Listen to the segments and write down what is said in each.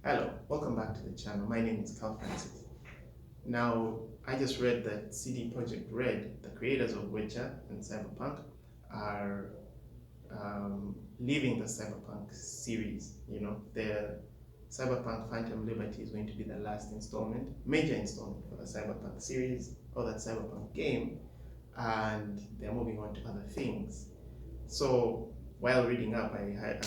Hello, welcome back to the channel. My name is Carl Francis. Now, I just read that CDProjekt Red, the creators of Witcher and Cyberpunk, are leaving the Cyberpunk series. The Cyberpunk Phantom Liberty is going to be the last installment, major installment for the Cyberpunk series or that Cyberpunk game, and they're moving on to other things. So while reading up, I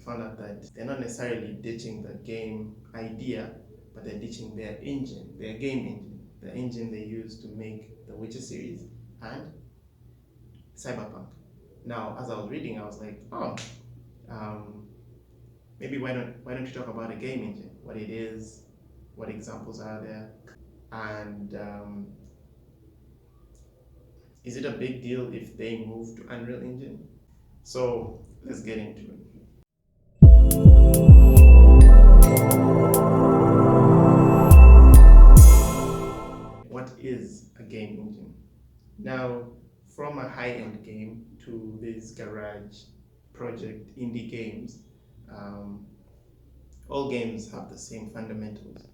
found out that they're not necessarily ditching the game idea, but they're ditching their engine, their game engine, the engine they use to make the Witcher series and Cyberpunk. Now, as I was reading, I was like, maybe why don't you talk about a game engine, what it is, what examples are there, and is it a big deal if they move to Unreal Engine? So let's get into it. What is a game engine? Now, from a high-end game to these garage project indie games, all games have the same fundamentals.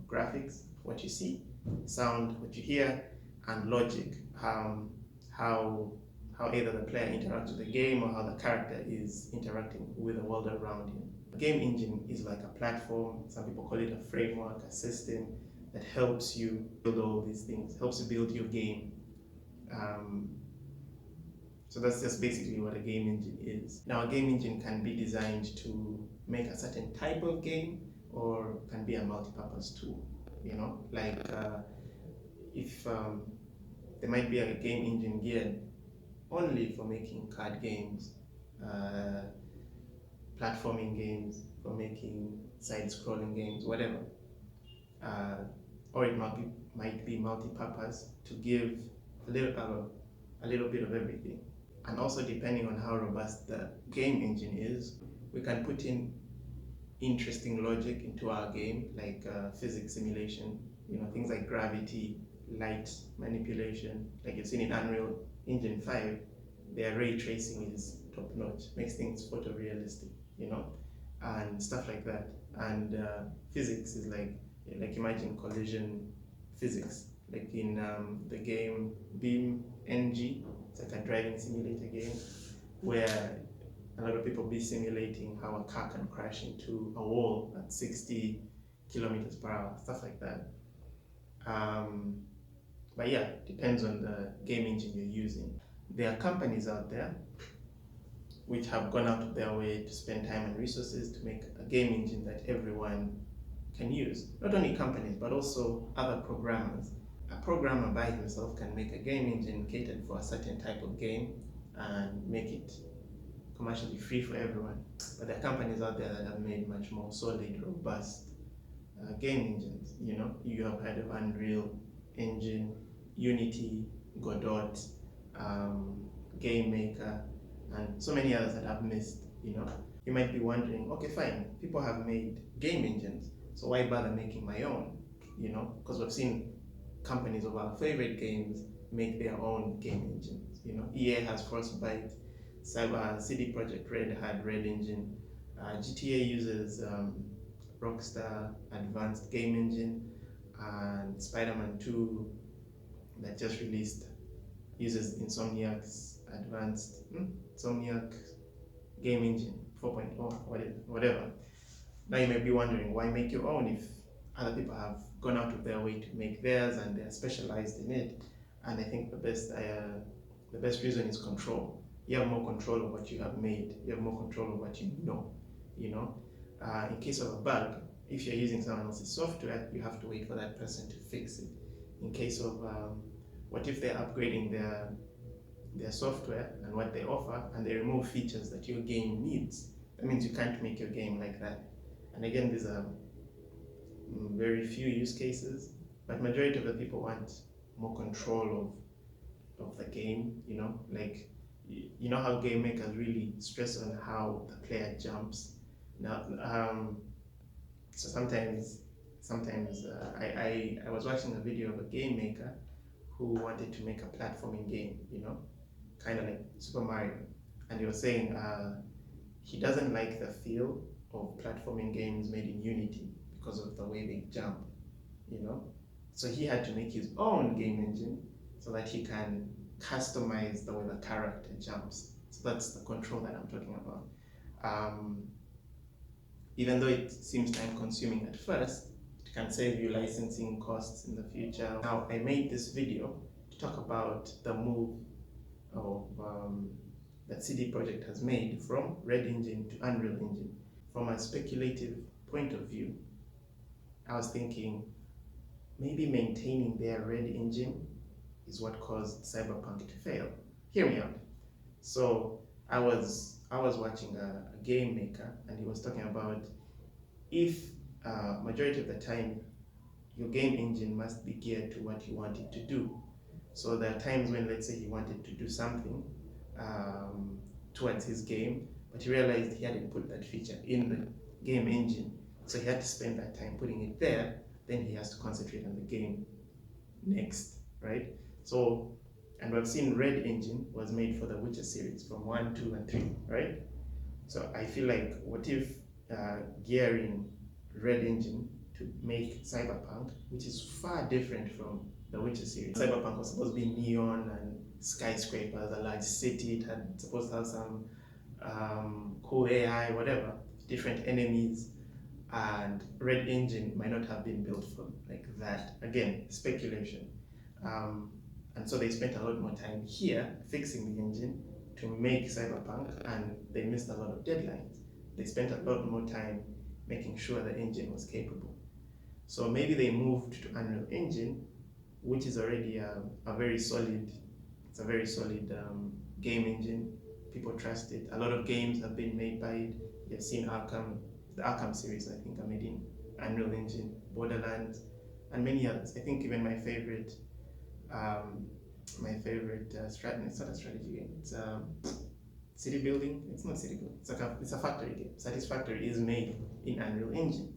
Graphics, what you see, sound, what you hear, and logic, how either the player interacts with the game or how the character is interacting with the world around him. A game engine is like a platform, some people call it a framework, a system that helps you build all these things, helps you build your game. So that's just basically what a game engine is. Now, a game engine can be designed to make a certain type of game or can be a multi-purpose tool. If there might be a game engine geared only for making card games, platforming games, for making side-scrolling games, whatever. Or it might be multi-purpose to give a little bit of everything. And also, depending on how robust the game engine is, we can put in interesting logic into our game, like physics simulation, things like gravity, light manipulation. Like you've seen in Unreal Engine 5, their ray tracing is top notch, makes things photorealistic, and stuff like that. And physics is like imagine collision physics, like in the game Beam NG. It's like a driving simulator game where a lot of people be simulating how a car can crash into a wall at 60 kilometers per hour, stuff like that. But yeah, depends on the game engine you're using. There are companies out there which have gone out of their way to spend time and resources to make a game engine that everyone can use. Not only companies, but also other programmers. A programmer by himself can make a game engine catered for a certain type of game and make it commercially free for everyone. But there are companies out there that have made much more solid, robust game engines. You have heard of Unreal Engine, Unity, Godot, Game Maker, and so many others that I've missed. You might be wondering, okay, fine, people have made game engines, so why bother making my own? Because we've seen companies of our favorite games make their own game engines. EA has Frostbite, CDProjekt Red had Red Engine, GTA uses Rockstar Advanced Game Engine, and Spider-Man 2 that just released uses Insomniac's Insomniac Game Engine 4.0, whatever. Now you may be wondering, why make your own if other people have gone out of their way to make theirs and they're specialized in it? And I think the best reason is control. You have more control of what you have made. You have more control of what you know. In case of a bug, if you're using someone else's software, you have to wait for that person to fix it. In case of what if they're upgrading their software and what they offer and they remove features that your game needs? That means you can't make your game like that. And again, these are very few use cases, but majority of the people want more control of the game. Like how game makers really stress on how the player jumps. Now, so sometimes I was watching a video of a game maker who wanted to make a platforming game, kind of like Super Mario, and he was saying he doesn't like the feel of platforming games made in Unity because of the way they jump, So he had to make his own game engine so that he can customize the way the character jumps. So that's the control that I'm talking about. Even though it seems time consuming at first, it can save you licensing costs in the future. Now, I made this video to talk about the move of that CDProjekt has made from Red Engine to Unreal Engine. From a speculative point of view, I was thinking maybe maintaining their Red Engine is what caused Cyberpunk to fail. Hear me out. So I was watching a game maker, and he was talking about if majority of the time your game engine must be geared to what you want it to do. So there are times when, let's say, he wanted to do something towards his game, but he realized he hadn't put that feature in the game engine, so he had to spend that time putting it there. Then he has to concentrate on the game next, right? So, and we've seen Red Engine was made for the Witcher series from 1, 2, and 3, right? So I feel like, what if gearing Red Engine to make Cyberpunk, which is far different from the Witcher series. Cyberpunk was supposed to be neon and skyscrapers, a large city. It had supposed to have some cool AI, whatever, different enemies, and Red Engine might not have been built for like that. Again, speculation. And so they spent a lot more time here fixing the engine to make Cyberpunk, and they missed a lot of deadlines. They spent a lot more time making sure the engine was capable. So maybe they moved to Unreal Engine, which is already a very solid game engine. People trust it. A lot of games have been made by it. You've seen the Arkham series, I think, are made in Unreal Engine, Borderlands, and many others. I think even my favorite strategy, it's not a strategy game, it's city building. It's not city building, it's a factory game. Satisfactory is made in Unreal Engine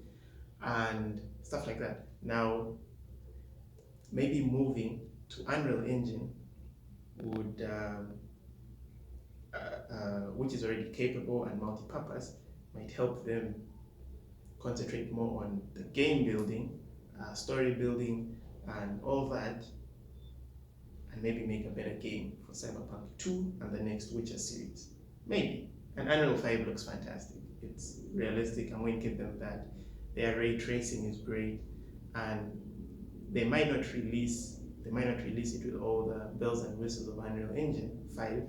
and stuff like that. Now, maybe moving to Unreal Engine would, which is already capable and multi-purpose, might help them concentrate more on the game building, story building, and all that, and maybe make a better game for Cyberpunk 2 and the next Witcher series. Maybe. And Unreal 5 looks fantastic. It's realistic. I'm going to give them that. Their ray tracing is great, and they might not release it with all the bells and whistles of Unreal Engine 5,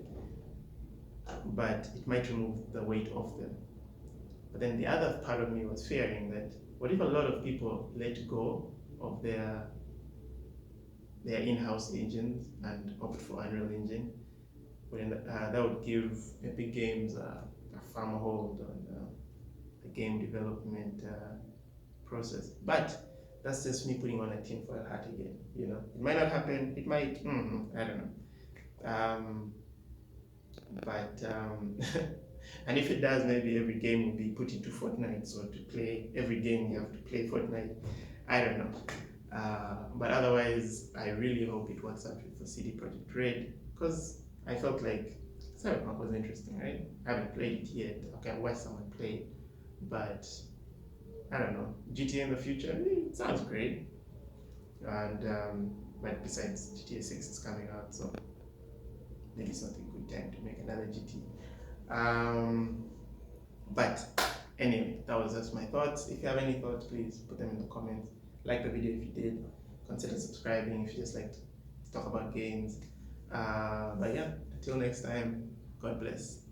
but it might remove the weight off them. But then the other part of me was fearing that, what if a lot of people let go of their in-house engines and opt for Unreal Engine? When that would give Epic Games a firm hold on the game development process. But that's just me putting on a tinfoil hat again. It might not happen. It might. I don't know. And if it does, maybe every game will be put into Fortnite. So to play every game, you have to play Fortnite. I don't know. But otherwise, I really hope it works out for CDProjekt Red, because I felt like Cyberpunk was interesting, right? I haven't played it yet. Okay, I watched someone play it, but I don't know. GTA in the future, it sounds great. And but besides, GTA 6 is coming out, so maybe it's not a good time to make another GT. But anyway, that was just my thoughts. If you have any thoughts, please put them in the comments. Like the video if you did. Consider subscribing if you just like to talk about games. But yeah, until next time, God bless.